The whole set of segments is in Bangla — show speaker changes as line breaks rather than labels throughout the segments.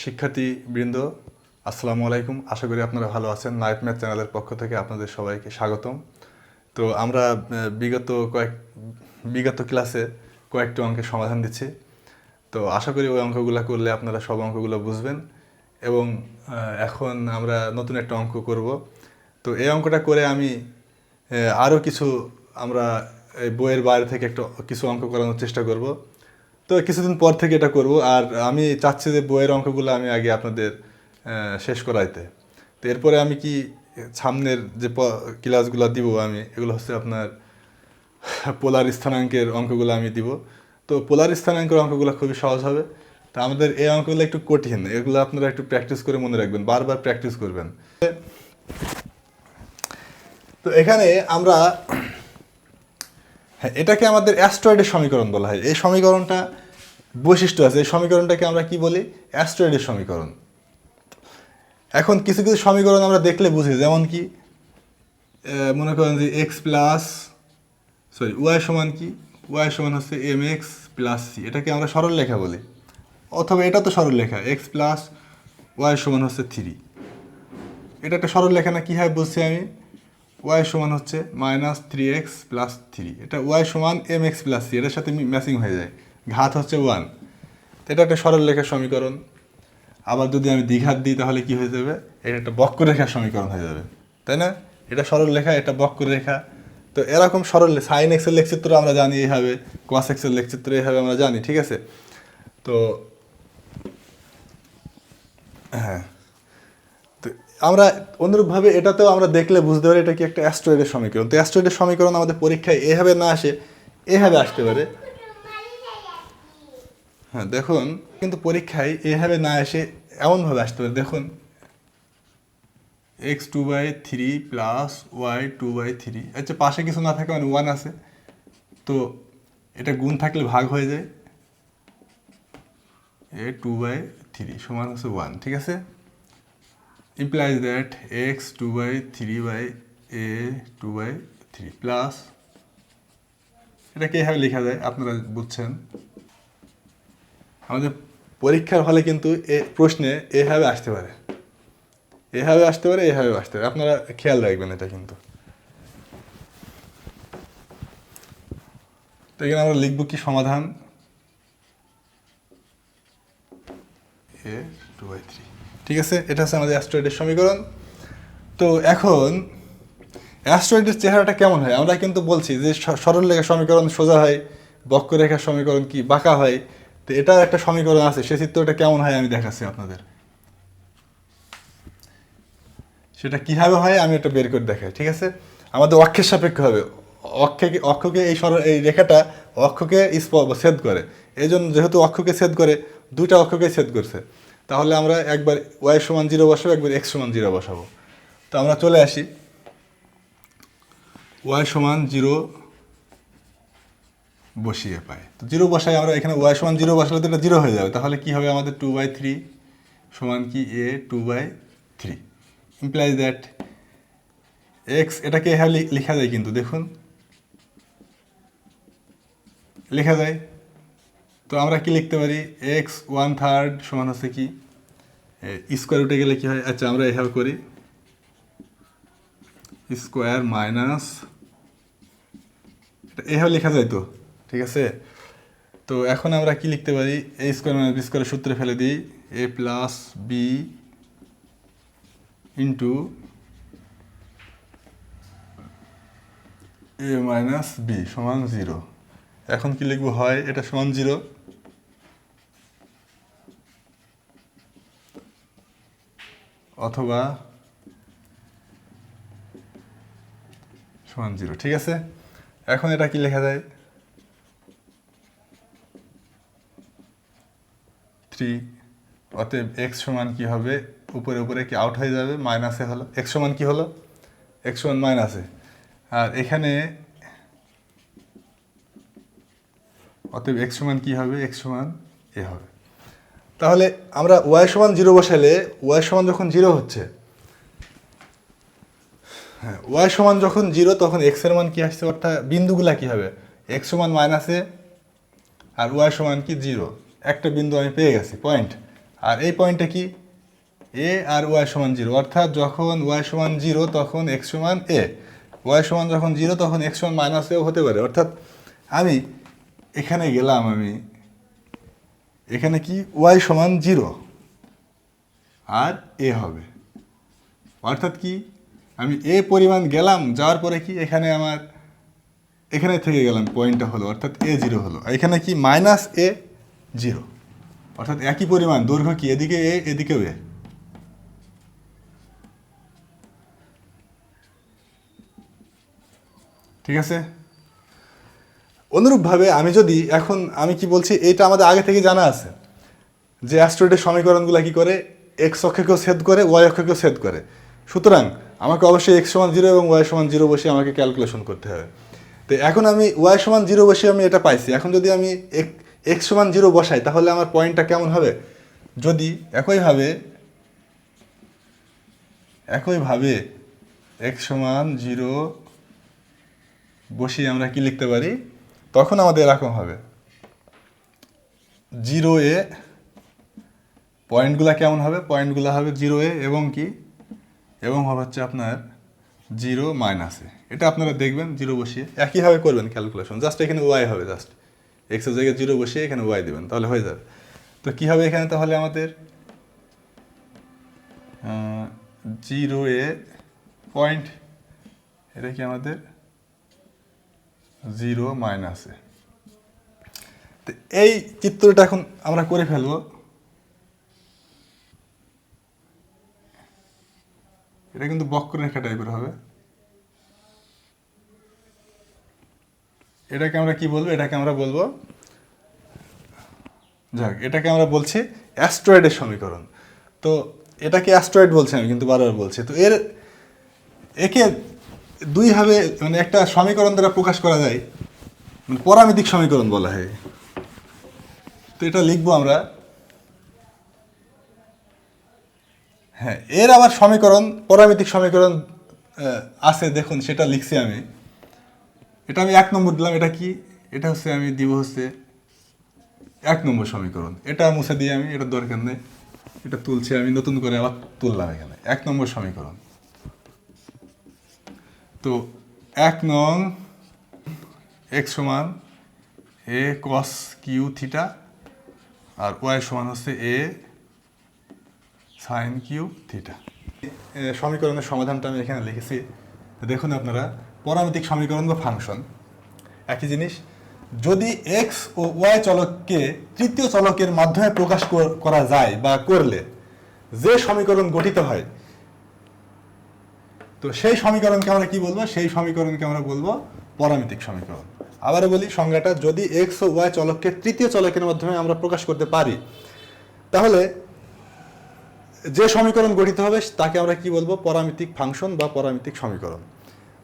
শিক্ষার্থীবৃন্দ, আসসালামু আলাইকুম। আশা করি আপনারা ভালো আছেন। নাইট ম্যাথ চ্যানেলের পক্ষ থেকে আপনাদের সবাইকে স্বাগতম। তো আমরা বিগত ক্লাসে কয়েকটি অঙ্কের সমাধান দিচ্ছি। তো আশা করি ওই অঙ্কগুলো করলে আপনারা সব অঙ্কগুলো বুঝবেন। এবং এখন আমরা নতুন একটা অঙ্ক করব। তো এই অঙ্কটা করে আমি আরও কিছু আমরা এই বইয়ের বাইরে থেকে কিছু অঙ্ক করানোর চেষ্টা করব। তো কিছুদিন পর থেকে এটা করব। আর আমি চাচ্ছি যে বইয়ের অঙ্কগুলো আমি আগে আপনাদের শেষ করাইতে। তো এরপরে আমি কি সামনের যে ক্লাসগুলো দিব আমি, এগুলো হচ্ছে আপনার পোলার স্থানাঙ্কের অঙ্কগুলো আমি দিব। তো পোলার স্থানাঙ্কের অঙ্কগুলো খুবই সহজ হবে। তা আমাদের এই অঙ্কগুলো একটু কঠিন, এগুলো আপনারা একটু প্র্যাকটিস করে মনে রাখবেন, বারবার প্র্যাকটিস করবেন। তো এখানে আমরা এটাকে আমাদের অ্যাস্ট্রয়েডের সমীকরণ বলা হয়। এই সমীকরণটা বৈশিষ্ট্য আছে, এই সমীকরণটাকে আমরা কি বলি? অ্যাস্ট্রয়েডের সমীকরণ। এখন কিছু কিছু সমীকরণ আমরা দেখলে বুঝি, যেমন কি মনে করেন যে ওয়াই সমান কি, ওয়াই সমান হচ্ছে এম এক্স প্লাস সি, এটাকে আমরা সরল লেখা বলি। অথবা এটা তো সরল লেখা, এক্স প্লাস ওয়াই সমান হচ্ছে 3। এটা একটা সরল লেখা না? কীভাবে বলছি আমি? ওয়াই সমান হচ্ছে -3x প্লাস 3, এটা ওয়াই সমান এম এক্স প্লাস সি, এটার সাথে ম্যাচিং হয়ে যায়। ঘাত হচ্ছে 1, এটা একটা সরল লেখার সমীকরণ। আবার যদি আমি দ্বিঘাত দিই তাহলে কি হয়ে যাবে? এটা একটা বক্ররেখার সমীকরণ হয়ে যাবে, তাই না? এটা সরল রেখা, এটা বক্ররেখা। তো এরকম সরল সাইন এক্সের লেখচিত্র আমরা জানি এইভাবে, কস এক্সের লেখচিত্র এইভাবে আমরা জানি, ঠিক আছে? তো হ্যাঁ, তো আমরা অনুরূপভাবে এটাতেও আমরা দেখলে বুঝতে পারি এটা কি একটা অ্যাস্ট্রয়েডের সমীকরণ। তো অ্যাস্ট্রয়েডের সমীকরণ আমাদের পরীক্ষায় এভাবে না আসে, এভাবে আসতে পারে। হ্যাঁ দেখুন, কিন্তু পরীক্ষায় এভাবে না এসে এমনভাবে আসতে পারে। দেখুন, x2/3 প্লাস y2/3, আচ্ছা পাশে কিছু না থাকে মানে 1 আছে, তো এটা গুণ থাকলে ভাগ হয়ে যায়, a2/3 সমান হচ্ছে 1, ঠিক আছে? implies that x2/3/a2/3 প্লাস, এটাকে এভাবে লেখা যায়, আপনারা বুঝছেন। আমাদের পরীক্ষার হলে কিন্তু প্রশ্নে এভাবে আসতে পারে, এভাবে আসতে পারে, এভাবে আসতে পারে, আপনারা খেয়াল রাখবেন এটা কিন্তু। তো এখানে আমরা লিখব কি সমাধান, a2/3, ঠিক আছে? এটা হচ্ছে আমাদের অ্যাস্ট্রয়েডের সমীকরণ। তো এখন অ্যাস্ট্রয়েডের চেহারাটা কেমন হয়? আমরা কিন্তু বলছি যে সরল রেখার সমীকরণ সোজা হয়, বক্ররেখার সমীকরণ কি বাঁকা হয়। তো এটা একটা সমীকরণ আছে, সে চিত্রটা কেমন হয় আমি দেখাচ্ছি আপনাদের। সেটা কীভাবে হয় আমি এটা বের করে দেখাই, ঠিক আছে? আমাদের অক্ষের সাপেক্ষ হবে, অক্ষকে এই রেখাটা অক্ষকে ছেদ করে। এই জন্য যেহেতু অক্ষকে ছেদ করে, দুইটা অক্ষকে ছেদ করছে, তাহলে আমরা একবার ওয়াই সমান 0 বসাবো, একবার এক্স সমান 0 বসাবো। তো আমরা চলে আসি, ওয়াই সমান 0 বসিয়ে পাই। তো 0 বসাই আমরা, এখানে ওয়াই সমান 0 বসালে তো এটা 0 হয়ে যাবে। তাহলে কি হবে আমাদের? 2/3 সমান কি a2/3, ইমপ্লাইজ দ্যাট এক্স, এটাকে এভাবে লেখা যায় কিন্তু, দেখুন লেখা যায়। তো আমরা কি লিখতে পারি? x1/3 সমান হচ্ছে কি, স্কোয়ার উঠে গেলে কি হয়? আচ্ছা আমরা এভাবে করি, স্কোয়ার মাইনাস, এটা এভাবে লেখা যায় তো, ঠিক আছে? তো এখন আমরা কি লিখতে পারি? a স্কোয়ার মাইনাস বি স্কোয়ারের সূত্রে ফেলে দিই, a plus B into a minus B সমান 0। এখন কি লিখবো? হয় এটা সমান 0, অথবা সমান 0, ঠিক আছে? এখন এটা কি লেখা যায়? 3, অতএব এক্স সমান কি হবে? উপরে উপরে কি আউট হয়ে যাবে, মাইনাসে হলো। এক্স সমান কি হলো? এক্স সমান মাইনাসে। আর এখানে অতএব এক্স সমান কি হবে? এক্স সমান এ হবে। তাহলে আমরা ওয়াই সমান 0 বসালে, ওয়াই সমান যখন 0 হচ্ছে, হ্যাঁ ওয়াই সমান যখন 0, তখন এক্সের মান কি আসছে? অর্থাৎ বিন্দুগুলা কি হবে? এক্স সমান মাইনাসে আর ওয়াই সমান কি 0, একটা বিন্দু আমি পেয়ে গেছি, পয়েন্ট। আর এই পয়েন্টটা কি এ আর ওয়াই সমান 0, অর্থাৎ যখন ওয়াই সমান 0 তখন এক্স সমান এ, ওয়াই সমান যখন 0 তখন এক্স সমান মাইনাস এও হতে পারে। অর্থাৎ আমি এখানে গেলাম, আমি এখানে কি ওয়াই সমান 0 আর এ হবে, অর্থাৎ কি আমি এ পরিমাণ গেলাম, যাওয়ার পরে কি এখানে আমার এখানে থেকে গেলাম পয়েন্টটা হলো, অর্থাৎ এ 0 হলো, এখানে কি মাইনাস এ 0, অর্থাৎ একই পরিমাণ দৈর্ঘ্য কি এদিকে এ এদিকেও এ। ঠিক আছে। অনুরূপভাবে আমি যদি এখন আমি কি বলছি, এটা আমাদের আগে থেকে জানা আছে যে অ্যাস্ট্রয়েডের সমীকরণগুলো কি করে, এক্স অক্ষকেও ছেদ করে ওয়াই অক্ষকেও ছেদ করে। সুতরাং আমাকে অবশ্যই এক্স সমান 0 এবং ওয়াই সমান 0 বসে আমাকে ক্যালকুলেশন করতে হবে। তো এখন আমি ওয়াই সমান 0 বসে আমি এটা পাইছি। এখন যদি আমি এক্স সমান 0 বসাই তাহলে আমার পয়েন্টটা কেমন হবে, যদি একইভাবে এক্স সমান 0 বসিয়ে আমরা কি লিখতে পারি, তখন আমাদের এরকম হবে 0 এ পয়েন্টগুলো কেমন হবে, পয়েন্টগুলো হবে 0 এ এবং কি এবং হবে হচ্ছে আপনার 0 মাইনাসে। এটা আপনারা দেখবেন 0 বসিয়ে একইভাবে করবেন ক্যালকুলেশন, জাস্ট এখানে ওয়াই হবে, জাস্ট এক্সের জায়গায় 0 বসিয়ে এখানে ওয়াই দেবেন, তাহলে হয়ে যাবে। তো কী হবে এখানে, তাহলে আমাদের 0 এ পয়েন্ট, এটা কি আমাদের 0 মাইনাসে। তো এই চিত্রটা এখন আমরা করে ফেলবো। এটা কিন্তু বক্ররেখা টাইপের হবে। এটাকে আমরা কি বলবো, এটাকে আমরা বলবো, যাক এটাকে আমরা বলছি অ্যাস্ট্রয়েডের সমীকরণ। তো এটাকে অ্যাস্ট্রয়েড বলছি আমি, কিন্তু বারবার বলছি। তো একে দুইভাবে মানে একটা সমীকরণ দ্বারা প্রকাশ করা যায়, মানে পরামিতিক সমীকরণ বলা হয়। তো এটা লিখবো আমরা, হ্যাঁ এর আবার সমীকরণ পরামিতিক সমীকরণ আছে, দেখুন সেটা লিখছি আমি। এটা আমি 1 নম্বর দিলাম, এটা কি, এটা হচ্ছে আমি দিব হচ্ছে 1 নম্বর সমীকরণ। এটা মুছে দিয়ে আমি, এটা দরকার নেই, এটা তুলছি আমি, নতুন করে আবার তুললাম এখানে 1 নম্বর সমীকরণ। তো 1 নং এক্স সমান এ কস কিউ থিটা আর ওয়াই সমান হচ্ছে এ সাইন কিউ থিটা। সমীকরণের সমাধানটা আমি এখানে লিখেছি, দেখুন আপনারা। পরামিতিক সমীকরণ বা ফাংশন একই জিনিস। যদি এক্স ও ওয়াই চলককে তৃতীয় চলকের মাধ্যমে প্রকাশ করা যায় বা করলে যে সমীকরণ গঠিত হয়, তো সেই সমীকরণকে আমরা কি বলবো, সেই সমীকরণকে আমরা বলবো পরামিতিক সমীকরণ। আবারও বলি সংজ্ঞাটা, যদি এক্স ও ওয়াই চলককে তৃতীয় চলকের মাধ্যমে আমরা প্রকাশ করতে পারি, তাহলে যে সমীকরণ গঠিত হবে তাকে আমরা কি বলবো, পরামিতিক ফাংশন বা পরামিতিক সমীকরণ।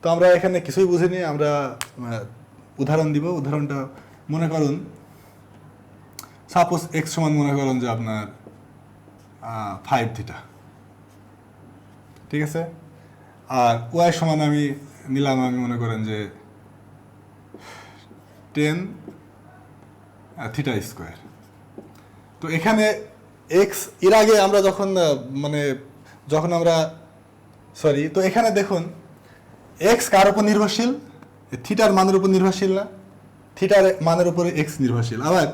তো আমরা এখানে কিছুই বুঝিনি, আমরা উদাহরণ দিব। উদাহরণটা মনে করুন, সাপোজ এক্স সমান মনে করুন যে আপনার 5 থিটা, ঠিক আছে। আর ওয়াই সমান আমি নিলাম, আমি মনে করেন যে 10 থিটা স্কোয়ার। তো এখানে এক্স এর আগে আমরা যখন আমরা তো এখানে দেখুন এক্স কার উপর নির্ভরশীল, থিটার মানের উপর নির্ভরশীল না, থিটার মানের উপরে এক্স নির্ভরশীল। আবার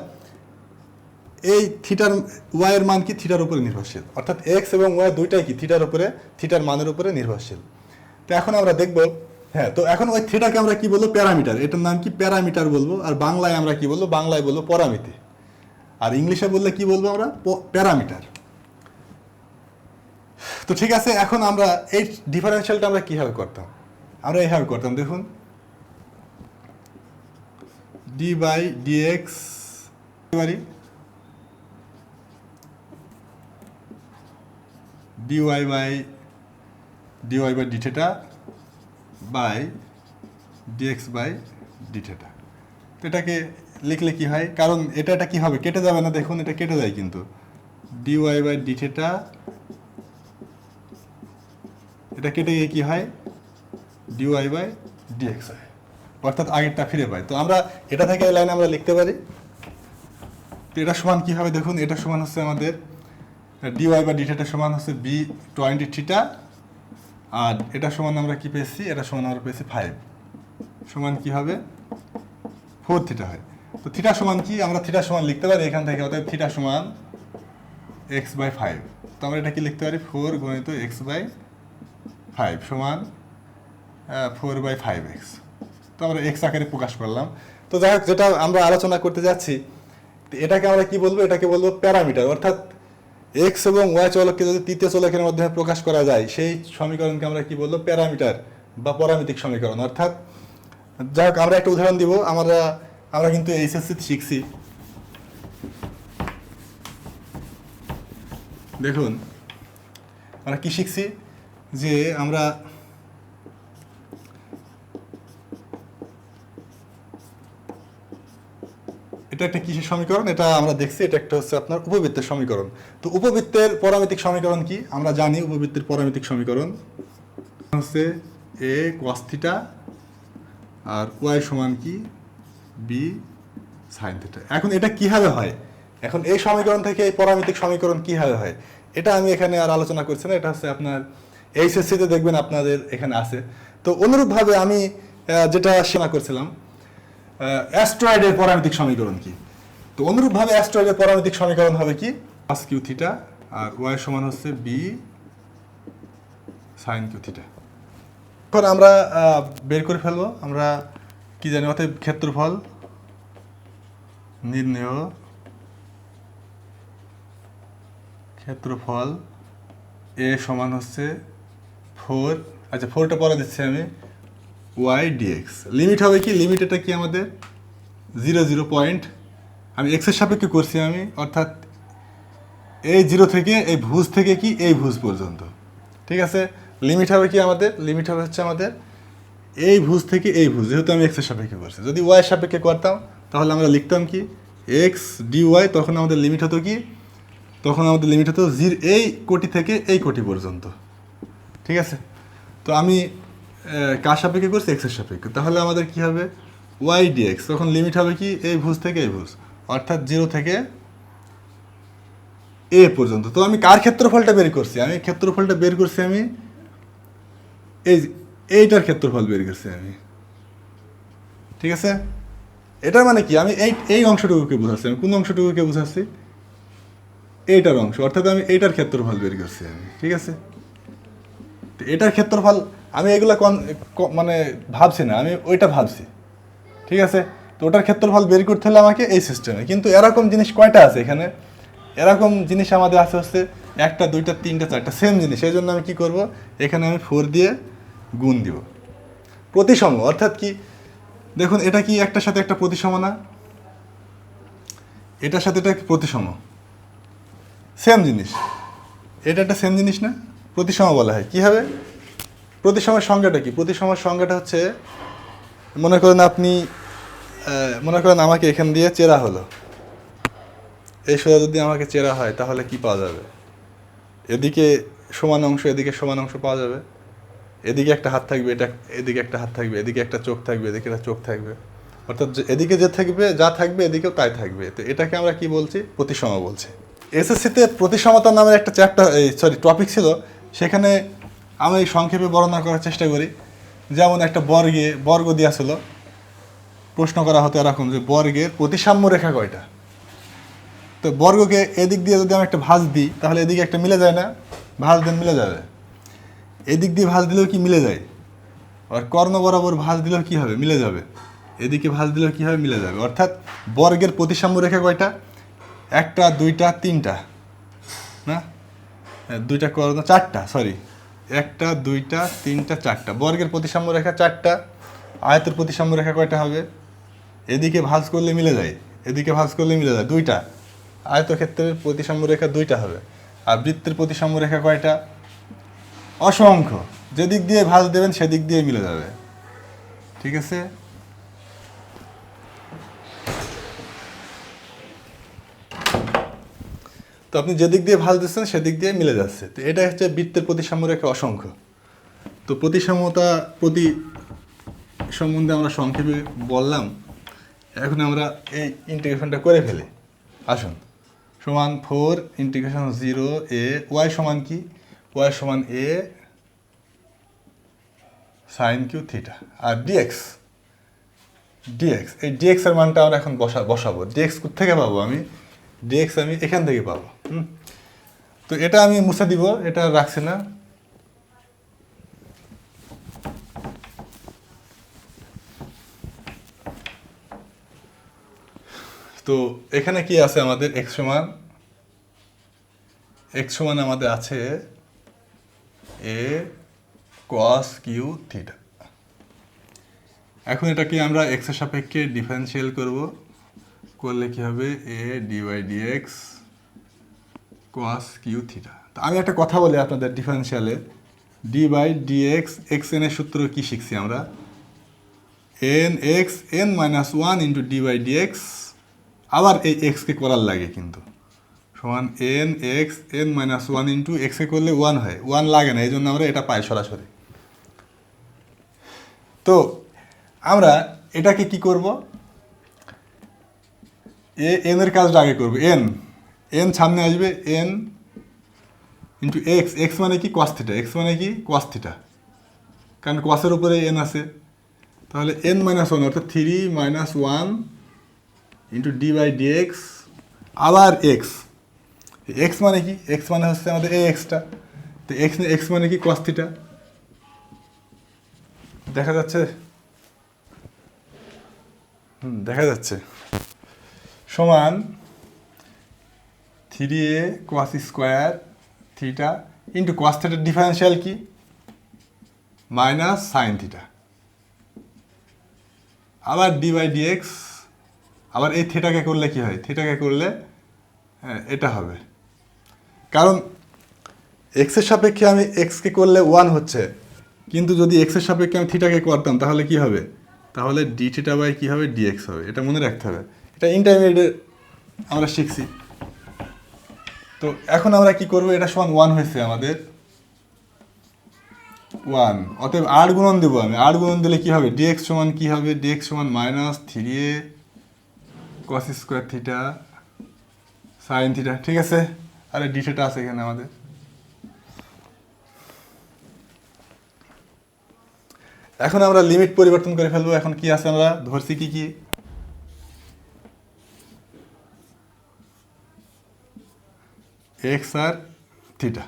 এই থিটার ওয়াইয়ের মান কি থিটার উপরে নির্ভরশীল, অর্থাৎ এক্স এবং ওয়াই দুইটাই কি থিটার উপরে, থিটার মানের উপরে নির্ভরশীল। তো এখন আমরা দেখব, হ্যাঁ তো এখন ওই থিটাকে আমরা কি বলবো, প্যারামিটার। এটার নাম কি, প্যারামিটার বলবো। আর বাংলায় আমরা কি বলবো, বাংলায় বলবো পরামিতি। আর ইংলিশে বললে কি বলবো আমরা, প্যারামিটার। তো ঠিক আছে, এখন আমরা এই ডিফারেন্সিয়ালটা আমরা কিভাবে করতাম, আমরা এইভাবে করতাম। দেখুন D by DX DY by D theta by DX by D theta. তো এটাকে লিখলে কি হয়, কারণ এটা কি হবে, কেটে যাবে না, দেখুন এটা কেটে যায় কিন্তু, ডিওয়াই বাই ডি থিটা, এটা কেটে গিয়ে কি হয়, ডিওয়াই বাই ডিএক্স হয়, অর্থাৎ আগেরটা ফিরে পাই। তো আমরা এটা থেকে এই লাইনে আমরা লিখতে পারি। তো এটা সমান কি হবে, দেখুন এটা সমান হচ্ছে আমাদের ডিওয়াই বা ডি থিটা সমান হচ্ছে বি 20 থিটা, আর এটা সমান আমরা কি পেয়েছি, এটা সমান আমরা পেয়েছি 5, সমান কি হবে 4 থিটা হয়। তো থিটা সমান কি, আমরা থিটা সমান লিখতে পারি এখান থেকে, অতএব থিটা সমান x/5। তো আমরা এটা কি লিখতে পারি, 4 গুণিত x/5 সমান 4/5x। তো আমরা x আকারে প্রকাশ করলাম। তো যাই হোক, যেটা আমরা আলোচনা করতে যাচ্ছি, এটাকে আমরা কি বলবো, এটাকে বলবো প্যারামিটার। অর্থাৎ এক্স এবং ওয়াই চলককে যদি তৃতীয় চলকের মাধ্যমে প্রকাশ করা যায়, সেই সমীকরণকে আমরা কি বলবো, প্যারামিটার বা পরামিতিক সমীকরণ। অর্থাৎ যাই হোক, আমরা একটা উদাহরণ দিব। আমরা কিন্তু এইচএসসি শিখছি, দেখুন আমরা কি শিখছি, যে আমরা এটা একটা কিসের সমীকরণ, এটা আমরা দেখছি, এটা একটা হচ্ছে আপনার উপবৃত্তের সমীকরণ। তো উপবৃত্তের পরামিতিক সমীকরণ কি, আমরা জানি উপবৃত্তের পরামিতিক সমীকরণ হচ্ছে a cos থিটা আর y সমান কি b sin থিটা। এখন এটা কিভাবে হয়, এখন এই সমীকরণ থেকে এই পরামিতিক সমীকরণ কিভাবে হয়, এটা আমি এখানে আর আলোচনা করছি না, এটা হচ্ছে আপনার এইচএসসিতে দেখবেন আপনাদের এখানে আছে। তো অনুরূপভাবে আমি যেটা আলোচনা করছিলাম অ্যাস্ট্রয়েডের পরামিতিক সমীকরণ কি, তো অনুরূপভাবে অ্যাস্ট্রয়েডের পরামিতিক সমীকরণ হবে কি cos কিউ থিটা আর y সমান হচ্ছে b sin কিউ থিটা। এখন আমরা বের করে ফেলবো, আমরা কি জানি, অতএব ক্ষেত্রফল নির্ণেয়, ক্ষেত্রফল a সমান হচ্ছে 4, আচ্ছা 4টা পরে দিচ্ছি আমি, y dx। লিমিট হবে কি, লিমিট এটা কি আমাদের 0 পয়েন্ট, আমি x এর সাপেক্ষে করছি আমি, অর্থাৎ এই 0 থেকে এই ভুজ থেকে কি এই ভুজ পর্যন্ত, ঠিক আছে। লিমিট হবে কি আমাদের, লিমিট হবে হচ্ছে আমাদের এই ভুজ থেকে এই ভুজ, যেহেতু আমি x এর সাপেক্ষে করছি। যদি y এর সাপেক্ষে করতাম তাহলে আমরা লিখতাম কি x dy, তখন আমাদের লিমিট হতো কি, তখন আমাদের লিমিট হতো এই কোটি থেকে এই কোটি পর্যন্ত, ঠিক আছে। তো আমি কার সাপেক্ষে করছি, x এর সাপেক্ষে, তাহলে আমাদের কি হবে y dx, তখন লিমিট হবে কি এই ভুজ থেকে এই ভুজ, অর্থাৎ 0 থেকে a পর্যন্ত। তো আমি কার ক্ষেত্রফলটা বের করছি, আমি ক্ষেত্রফলটা বের করছি আমি এইটার ক্ষেত্রফল বের করছি আমি, ঠিক আছে। এটার মানে কি, আমি এই অংশটুকুকে বোঝাচ্ছি, আমি কোন অংশটুকুকে বোঝাচ্ছি, এইটার অংশ, অর্থাৎ আমি এইটার ক্ষেত্রফল বের করছি আমি, ঠিক আছে। তো এটার ক্ষেত্রফল আমি এগুলা মানে ভাবছি না, আমি ওইটা ভাবছি, ঠিক আছে। তো ওটার ক্ষেত্রফল বের করতে হলে আমাকে এই সিস্টেমে, কিন্তু এরকম জিনিস কয়টা আছে এখানে, এরকম জিনিস আমাদের আছে হচ্ছে 1টা 2টা 3টা 4টা সেম জিনিস। এই জন্য আমি কি করব, এখানে আমি 4 দিয়ে গুণ দিব। প্রতিসম অর্থাৎ কি, দেখুন এটা কি একটার সাথে একটা প্রতিসম না, এটার সাথে এটা প্রতিসম, সেম জিনিস, এটা একটা সেম জিনিস না, প্রতিসম বলা হয়। কি হবে প্রতিসমের সংজ্ঞাটা কি, প্রতিসমের সংজ্ঞাটা হচ্ছে, মনে করেন আমাকে এখান দিয়ে চেরা হলো, এই সোজা যদি আমাকে চেরা হয় তাহলে কি পাওয়া যাবে, এদিকে সমান অংশ এদিকে সমান অংশ পাওয়া যাবে, এদিকে একটা হাত থাকবে, এদিকে একটা হাত থাকবে, এদিকে একটা চোখ থাকবে, এদিকে একটা চোখ থাকবে, অর্থাৎ এদিকে যা থাকবে এদিকেও তাই থাকবে। তো এটাকে আমরা কি বলছি, প্রতিসম বলছি। এসএসসিতে প্রতিসমতা নামের একটা টপিক ছিল, সেখানে আমি সংক্ষেপে বর্ণনা করার চেষ্টা করি। যেমন একটা বর্গ দেওয়া ছিল, প্রশ্ন করা হতো এরকম যে বর্গের প্রতিসাম্য রেখা কয়টা। তো বর্গকে এদিক দিয়ে যদি আমি একটা ভাঁজ দিই তাহলে এদিকে একটা মিলে যায় না, ভাঁজ দেন মিলে যাবে, এদিক দিয়ে ভাঁজ দিলেও কি মিলে যায়, আর কর্ণ বরাবর ভাঁজ দিলেও কি হবে, মিলে যাবে, এদিকে ভাঁজ দিলেও কি হবে, মিলে যাবে। অর্থাৎ বর্গের প্রতিসাম্য রেখা কয়টা, 1টা 2টা 3টা না, 2টা কর্ণ 4টা, 1টা 2টা 3টা 4টা, বর্গের প্রতিসাম্য রেখা 4টা। আয়তের প্রতিসাম্য রেখা কয়টা হবে, এদিকে ভাঁজ করলে মিলে যায়, এদিকে ভাঁজ করলে মিলে যায় 2টা, আয়তক্ষেত্রের প্রতিসাম্য রেখা 2টা হবে। আর বৃত্তের প্রতিসাম্য রেখা কয়টা, অসংখ্য, যেদিক দিয়ে ভাঁজ দেবেন সেদিক দিয়ে মিলে যাবে, ঠিক আছে। তো আপনি যেদিক দিয়ে ভাঁজ দিচ্ছেন সেদিক দিয়ে মিলে যাচ্ছে। তো এটা হচ্ছে বৃত্তের প্রতিসাম্য রেখা অসংখ্য। তো প্রতি সম্বন্ধে আমরা সংক্ষেপে বললাম। এখন আমরা এই ইন্টিগ্রেশনটা করে ফেলি। আসুন সমান 4 ইন্টিগ্রেশন 0 এ ওয়াই সমান কি, ওয়াই সমান এ সাইন কিউ থিটা, আর ডিএক্স ডিএক্স এই ডিএক্স এর মানটা আমরা এখন বসাবো। ডিএক্স কোথেকে পাবো আমি, ডিএক্স আমি এখান থেকে পাবো। তো এটা আমি মুছে দিব, এটা রাখছি না। তো এখানে কি আছে আমাদের, এক্স সমান আমাদের আছে এ কস কিউ থিটা। এখন এটাকে আমরা এক্স এর সাপেক্ষে ডিফারেন্সিয়াল করলে কি হবে, a d y d x cos cube theta. তো আমি একটা কথা বলি আপনাদের, ডিফারেন্সিয়ালে d by d x x n এর সূত্র কি শিখছি আমরা, n x n minus one into D by dx, আবার এই এক্সকে করার লাগে কিন্তু, সমান n x n minus one into এক্সকে করলে ওয়ান হয়, ওয়ান লাগে না, এই জন্য আমরা এটা পাই সরাসরি। তো আমরা এটাকে কি করব, এন এর কাজটা আগে করবো, এন সামনে আসবে, এন ইন্টু এক্স, এক্স মানে কি কস থিটা, এক্স মানে কি কস থিটা, কারণ কসের উপরে এন আছে, তাহলে এন মাইনাস ওয়ান অর্থাৎ 3 minus one into D by dx, আবার এক্স, এক্স মানে কি, এক্স মানে হচ্ছে আমাদের এই এক্সটা, তো এক্স মানে কি কস থিটা, দেখা যাচ্ছে, দেখা যাচ্ছে, সমান 3a cos square theta into cos থিটার ডিফারেন্সিয়াল কি, মাইনাস সাইন থিটা, আবার ডি বাই ডিএক্স, আবার এই থিটাকে করলে কি হয়, থিটাকে করলে এটা হবে, কারণ এক্সের সাপেক্ষে আমি এক্সকে করলে ওয়ান হচ্ছে, কিন্তু যদি এক্সের সাপেক্ষে আমি থিটাকে করতাম তাহলে কি হবে, তাহলে ডি থিটা বাই কী হবে, ডিএক্স হবে, এটা মনে রাখতে হবে, এটা ইন্টারমিডিয়েটে আমরা শিখছি। তো এখন আমরা কি করব, এটা সমান ওয়ান হয়েছে আমাদের, ওয়ান, অতএব আট গুণন দেবো আমি, আট গুণন দিলে কি হবে, ডিএক্স সমান কি হবে, ডিএক্স সমান minus 3a cos square theta sine theta, ঠিক আছে, আরে ডি থিটা আছে এখানে আমাদের। এখন আমরা লিমিট পরিবর্তন করে ফেলবো, এখন কি আছে আমরা ধরছি কি কি, এক্স আর থিটা,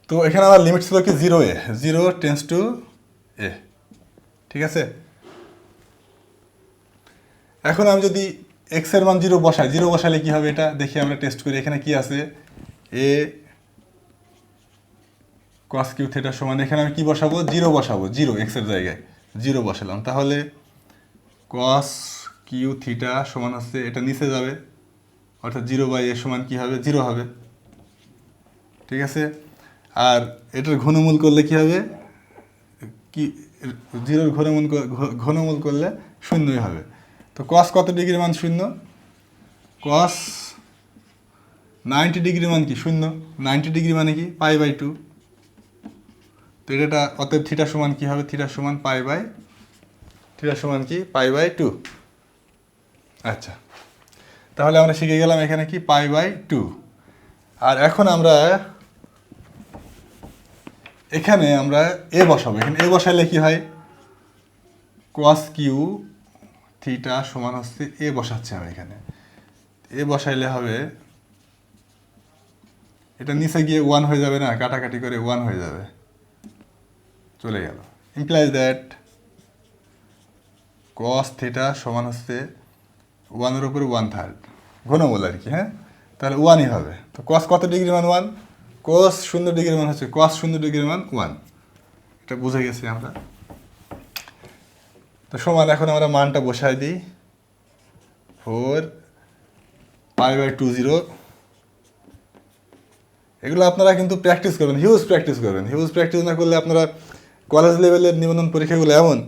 তো এখানে আমার লিমিট ছিল কি 0 এ, 0 টেন্স টু এ, ঠিক আছে। এখন আমি যদি এক্স এর মান 0 বসাই, 0 বসালে কি হবে এটা দেখি, আমরা টেস্ট করি, এখানে কি আছে, এ কস কিউ থিটা সমান, এখানে আমি কি বসাবো, 0 বসাবো, 0 এক্স এর জায়গায় 0 বসালাম, তাহলে কস কিউ থিটা সমান হচ্ছে, এটা নিচে যাবে, অর্থাৎ 0 বাই এ সমান কি হবে, 0 হবে, ঠিক আছে। আর এটার ঘনমূল করলে কি হবে, কি 0-র ঘনমূল করলে 0ই হবে। তো কস কত ডিগ্রি মান 0, কস 90 ডিগ্রি মান কি 0, 90 ডিগ্রি মানে কি পাই বাই 2, তো এটা অতএব থিটা সমান কি হবে, থিটা সমান পাই বাই, থিটা সমান কি পাই বাই 2। আচ্ছা, তাহলে আমরা শিখে গেলাম এখানে কি পাই বাই 2। আর এখন আমরা এখানে এ বসাবো, এখানে এ বসাইলে কি হয়, কস কিউ থিটা সমান হচ্ছে এ বসাচ্ছি আমি এখানে, এ বসাইলে হবে, এটা নিচে গিয়ে 1 হয়ে যাবে না, কাটাকাটি করে 1 হয়ে যাবে, চলে গেল, ইমপ্লাইজ দ্যাট কস থিটা সমান হচ্ছে 1-এর উপরে 1/3 ঘনমূল আর কি, হ্যাঁ, তাহলে 1ই হবে। তো কস কত ডিগ্রি মান 1, কস 0 ডিগ্রি মান হচ্ছে, কস 0 ডিগ্রি মান 1, এটা বুঝে গেছি আমরা। তো সমান এখন আমরা মানটা বসাই দিই, 4 পাই বাই 20, এগুলো আপনারা কিন্তু প্র্যাকটিস করবেন, হিউজ প্র্যাকটিস করবেন, হিউজ প্র্যাকটিস না করলে আপনারা কলেজ লেভেলের নিবন্ধন পরীক্ষাগুলো এমন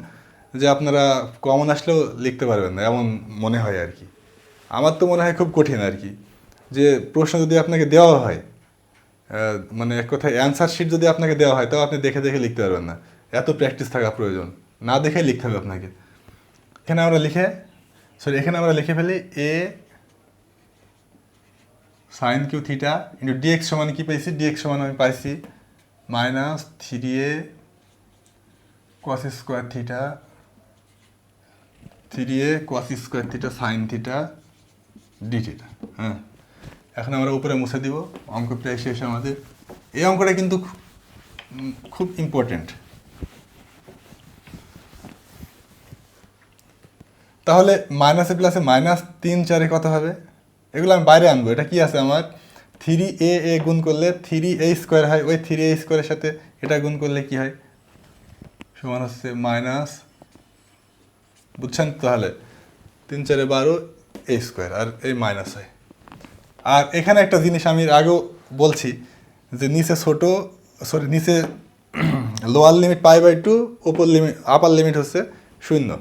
যে আপনারা কমন আসলেও লিখতে পারবেন না, এমন মনে হয় আর কি। আমার তো মনে হয় খুব কঠিন আর কি, যে প্রশ্ন যদি আপনাকে দেওয়া হয়, মানে এক কথায় অ্যান্সার শিট যদি আপনাকে দেওয়া হয়, তাও আপনি দেখে দেখে লিখতে পারবেন না, এত প্র্যাকটিস থাকা প্রয়োজন, না দেখে লিখতে হবে আপনাকে। এখানে আমরা লিখে ফেলি a sine cube theta into d x সমান কি পাইছি, ডিএক্স সমান আমি পাইছি minus 3a cos square theta 3a cos square theta sine theta d theta. হ্যাঁ, এখন আমরা উপরে মুছে দিব, অঙ্ক প্রায় শেষ আমাদের। এই অঙ্কটা কিন্তু খুব ইম্পর্টেন্ট। তাহলে মাইনাসে প্লাসে মাইনাস 3 4 কত হবে, এগুলো আমি বাইরে আনবো। এটা কি আছে আমার 3a গুণ করলে 3a স্কোয়ার হয়, ওই 3a স্কোয়ারের সাথে এটা গুণ করলে কি হয়, সমান হচ্ছে মাইনাস, বুঝছেন? তাহলে 3 4 12 a স্কোয়ার আর এই মাইনাস হয়। আর এখানে একটা জিনিস আমি আগেও বলছি যে নিচে নিচে লোয়ার লিমিট π/2, আপার লিমিট হচ্ছে 0।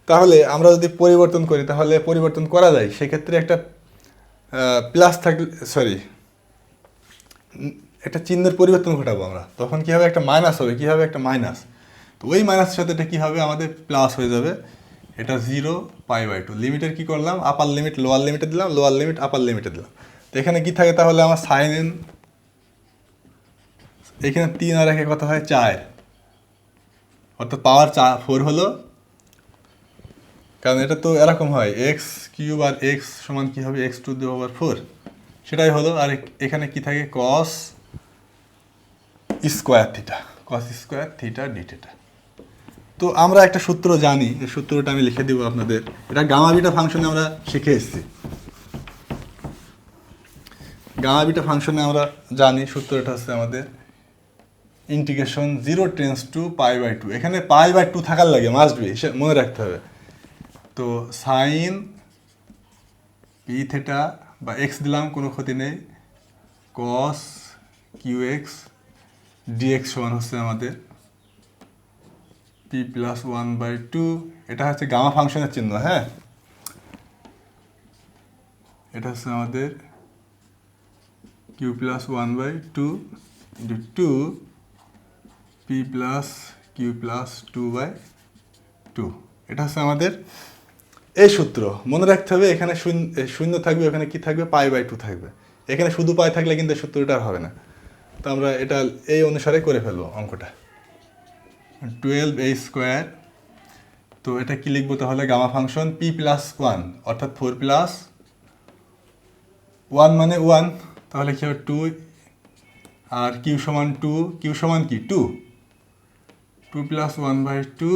তাহলে আমরা যদি পরিবর্তন করি, তাহলে পরিবর্তন করা যায়, সেক্ষেত্রে একটা প্লাস থাকলে একটা চিহ্নের পরিবর্তন ঘটাবো আমরা, তখন কী হবে, একটা মাইনাস হবে। কী হবে, একটা মাইনাস। তো ওই মাইনাসের সাথে এটা কী হবে, আমাদের প্লাস হয়ে যাবে। এটা 0 π/2। লিমিটের কী করলাম, আপার লিমিট লোয়ার লিমিটে দিলাম, লোয়ার লিমিট আপার লিমিটে দিলাম। তো এখানে কী থাকে, তাহলে আমার সাইন এন, এখানে 3 আর 1 কত হয় 4, অর্থাৎ পাওয়ার 4 হলো। কারণ এটা তো এরকম হয়, এক্স কিউব আর এক্স সমান কী হবে, x⁴, সেটাই হলো। আর এখানে কি থাকে, কস স্কোয়ার থিটা ডি থিটা। তো আমরা একটা সূত্র জানি, এই সূত্রটা আমি লিখে দিব আপনাদের। এটা গামা বিটা ফাংশনে আমরা শিখে এসেছি। গামা বিটা ফাংশনে আমরা জানি সূত্রটা হচ্ছে আমাদের ইন্টিগ্রেশন 0 টেন্স টু π/2। এখানে π/2 থাকার লাগে, মাস্ট বি, মনে রাখতে হবে। তো সাইন পি থিটা বা এক্স দিলাম, কোনো ক্ষতি নেই, কস কিউ এক্স ডিএক্স সমান হচ্ছে আমাদের p+1/2। এটা হচ্ছে গামা ফাংশনের চিহ্ন। হ্যাঁ, এটা হচ্ছে আমাদের q+1/2 ইন্টু 2 p+q+2/2। এটা হচ্ছে আমাদের এই সূত্র। মনে রাখতে হবে, এখানে শূন্য থাকবে, ওখানে কি থাকবে, π/2 থাকবে। এখানে শুধু পাই থাকলে কিন্তু সূত্রটা আর হবে না। তো আমরা এটা এই অনুসারে করে ফেলবো অঙ্কটা। 12a স্কোয়ার, তো এটা কি লিখবো তাহলে, গামা ফাংশন p+1 অর্থাৎ 4+1 মানে 1, তাহলে কি হবে 2, আর কিউ সমান 2, কিউ সমান কি 2 +1/2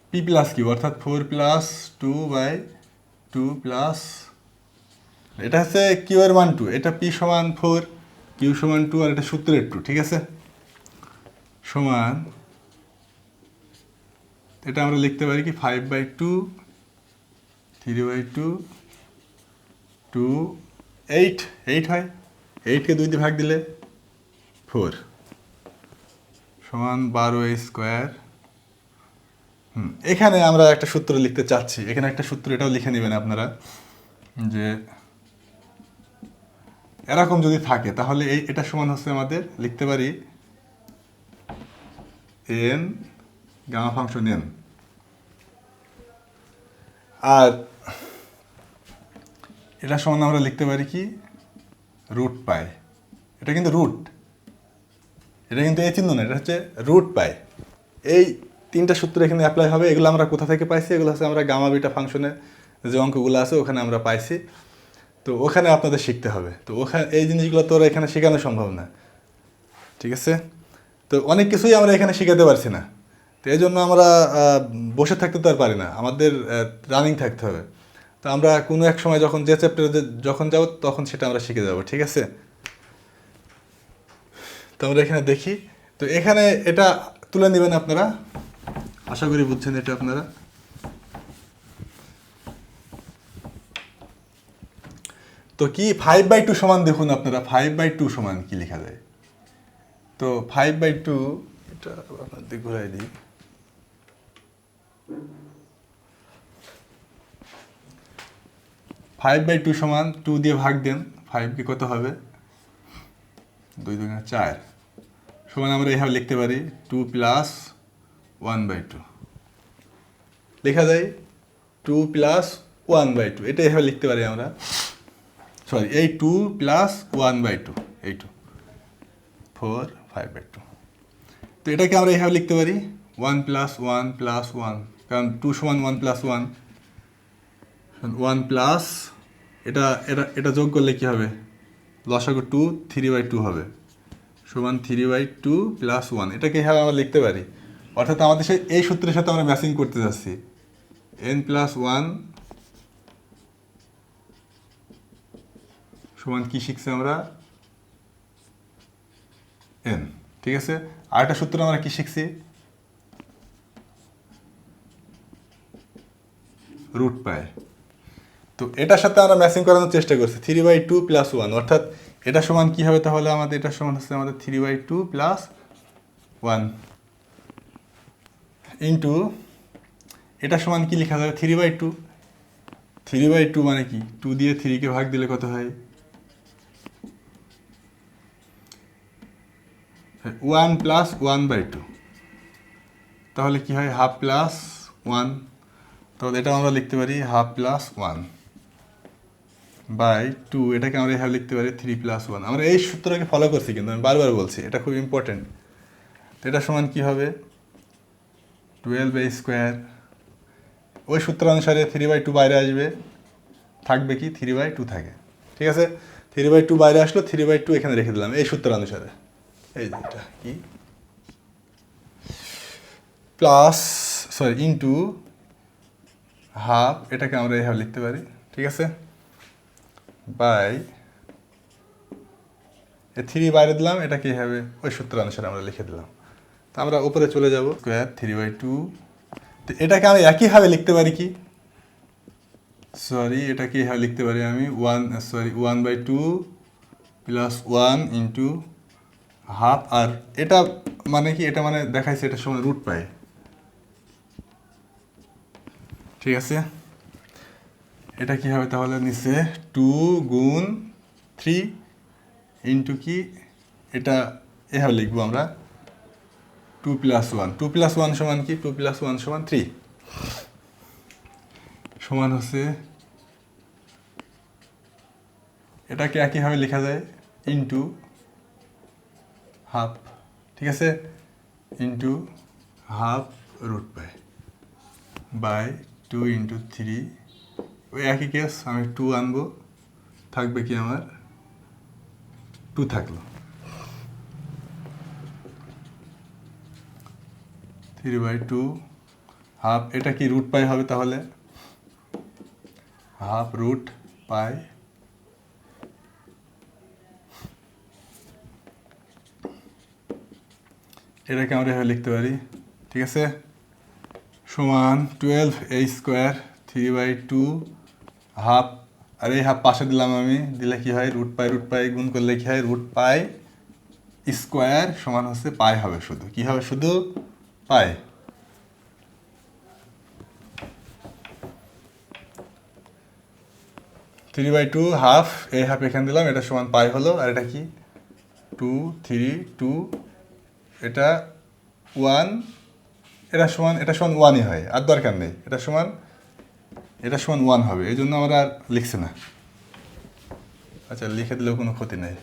p প্লাস কিউ অর্থাৎ 4+2/2 প্লাস, এটা হচ্ছে কিউ এর মান 2, এটা p সমান 4, কিউ সমান 2, আর এটা সূত্রের 2, ঠিক আছে, সমান, এটা আমরা লিখতে পারি কি 5/2 3/2 2 8 হয়, 8কে 2 দিয়ে ভাগ দিলে 4 সমান 12a স্কোয়ার। এখানে আমরা একটা সূত্র লিখতে চাচ্ছি, এখানে একটা সূত্র, এটাও লিখে নেবেন আপনারা, যে এরকম যদি থাকে তাহলে এটা সমান হচ্ছে আমাদের লিখতে পারি এন গামা ফাংশন এন, আর এটা সমান আমরা লিখতে পারি কি রুট পাই। এটা কিন্তু রুট, এটা কিন্তু এই চিহ্ন না, এটা হচ্ছে রুট পাই। এই 3টা সূত্র এখানে অ্যাপ্লাই হবে। এগুলো আমরা কোথা থেকে পাইছি, এগুলো হচ্ছে আমরা গামা বিটা ফাংশনে যে অঙ্কগুলো আছে ওখানে আমরা পাইছি। তো ওখানে আপনাদের শিখতে হবে। তো ওখানে এই জিনিসগুলো তো এখানে শেখানো সম্ভব না, ঠিক আছে। তো অনেক কিছুই আমরা এখানে শেখাতে পারছি না, তো এই জন্য আমরা বসে থাকতে তো আর পারি না, আমাদের রানিং থাকতে হবে। তো আমরা কোনো এক সময় যখন যে চ্যাপ্টারে যখন যাব তখন সেটা আমরা শিখে যাব, ঠিক আছে। তো আমরা এখানে দেখি, তো এখানে এটা তুলে নেবেন আপনারা, আশা করি বুঝছেন এটা আপনারা। তো কি 5/2 সমান, দেখুন আপনারা 5/2 সমান কি লেখা যায়। তো 5/2, এটা আপনার দিকে ঘুরাই দিই, 5/2 সমান 2 দিয়ে ভাগ দেন, 5 কি কত হবে, 2 2 4, সমান আমরা এইভাবে লিখতে পারি 2 প্লাস 1/2 লেখা যায় 2 প্লাস 1/2 এটা এইভাবে লিখতে পারি আমরা, সরি এই 2 প্লাস 1/2 এই 2 4 5/2। তো এটাকে আমরা এইভাবে লিখতে পারি 1 প্লাস 1 প্লাস 1, কারণ 2 সমান 1 প্লাস 1, 1 প্লাস এটা এটা এটা যোগ করলে কী হবে, লসাগু 2 3/2 হবে সমান 3/2 প্লাস 1। এটাকে এইভাবে আমরা লিখতে পারি, অর্থাৎ আমাদের এই সূত্রের সাথে আমরা ম্যাচিং করতে যাচ্ছি। n প্লাস 1 সমান কি শিখছি আমরা, n, ঠিক আছে। আরেকটা সূত্র আমরা কি শিখছি, রুট পাই। তো এটার সাথে আমরা ম্যাচিং করানোর চেষ্টা করছি 3/2 প্লাস 1, অর্থাৎ এটা সমান কি হবে তাহলে আমাদের, এটা সমান হচ্ছে আমাদের 3/2 প্লাস 1 ইন্টু এটা সমান কি লেখা যাবে 3/2, 3/2 মানে কি 2 দিয়ে 3 কে ভাগ দিলে কত হয় 1 প্লাস 1/2, তাহলে কি হয় হাফ প্লাস 1, তাহলে এটা আমরা লিখতে পারি হাফ প্লাস 1/2, এটাকে আমরা এভাবে লিখতে পারি 3 প্লাস 1। আমরা এই সূত্রটাকে ফলো করছি, কিন্তু আমি বারবার বলছি এটা খুব ইম্পর্টেন্ট। তো এটা সমান কি হবে 12/2, ওই সূত্র অনুসারে 3/2 বাইরে আসবে, থাকবে কি 3/2 থাকে, ঠিক আছে। 3/2 বাইরে আসলো, 3/2 এখানে রেখে দিলাম এই সূত্র অনুসারে, এই যে এটা কি প্লাস সরি ইন্টু হাফ, এটাকে আমরা এইভাবে লিখতে পারি, ঠিক আছে, বাই 3 বাইরে দিলাম, এটাকে এইভাবে ওই সূত্র অনুসারে আমরা লিখে দিলাম। তো আমরা উপরে চলে যাব, স্কোয়ার 3/2। তো এটাকে আমি একইভাবে লিখতে পারি কি, সরি এটাকে এইভাবে লিখতে পারি আমি 1/2 প্লাস 1 ইন্টু হাফ, আর এটা মানে কি, এটা মানে দেখাইছে এটা সময় রুট পাই, ঠিক আছে। এটা কি হবে তাহলে নিচে 2 গুণ 3 ইন্টু কি, এটা এভাবে লিখবো আমরা 2 প্লাস 1, 2 প্লাস 1 সমান কি, 2 প্লাস 1 সমান 3, সমান হচ্ছে, এটাকে একইভাবে লেখা যায় ইন্টু হাফ, ঠিক আছে, into half root pi by 2 into 3, ওই একই কেস, আমি 2 আনবো, থাকবে কি আমার 2 থাকলো, 3/2 হাফ, এটা কি রুট পাই হবে তাহলে হাফ রুট পাই, এটাকে আমরা এভাবে লিখতে পারি, ঠিক আছে, সমান 12a² 3/2 হাফ, আর এই হাফ পাশে দিলাম আমি, দিলে কি হয় রুট পাই গুণ করলে কি হয় রুট পাই স্কোয়ার, সমান হচ্ছে পাই হবে, শুধু কি হবে শুধু পাই। থ্রি বাই টু হাফ, এই হাফ এখানে দিলাম, এটা সমান পাই হলো, আর এটা কি 2 3 2, এটা 1, এটা সমান 1ই হয়, আর দরকার নেই, এটা সমান 1 হবে, এই জন্য আমরা আর লিখছি না। আচ্ছা লিখে দিলেও কোনো ক্ষতি নেই,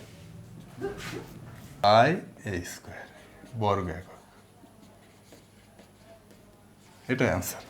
i² বর্গ একক, এটাই অ্যান্সার।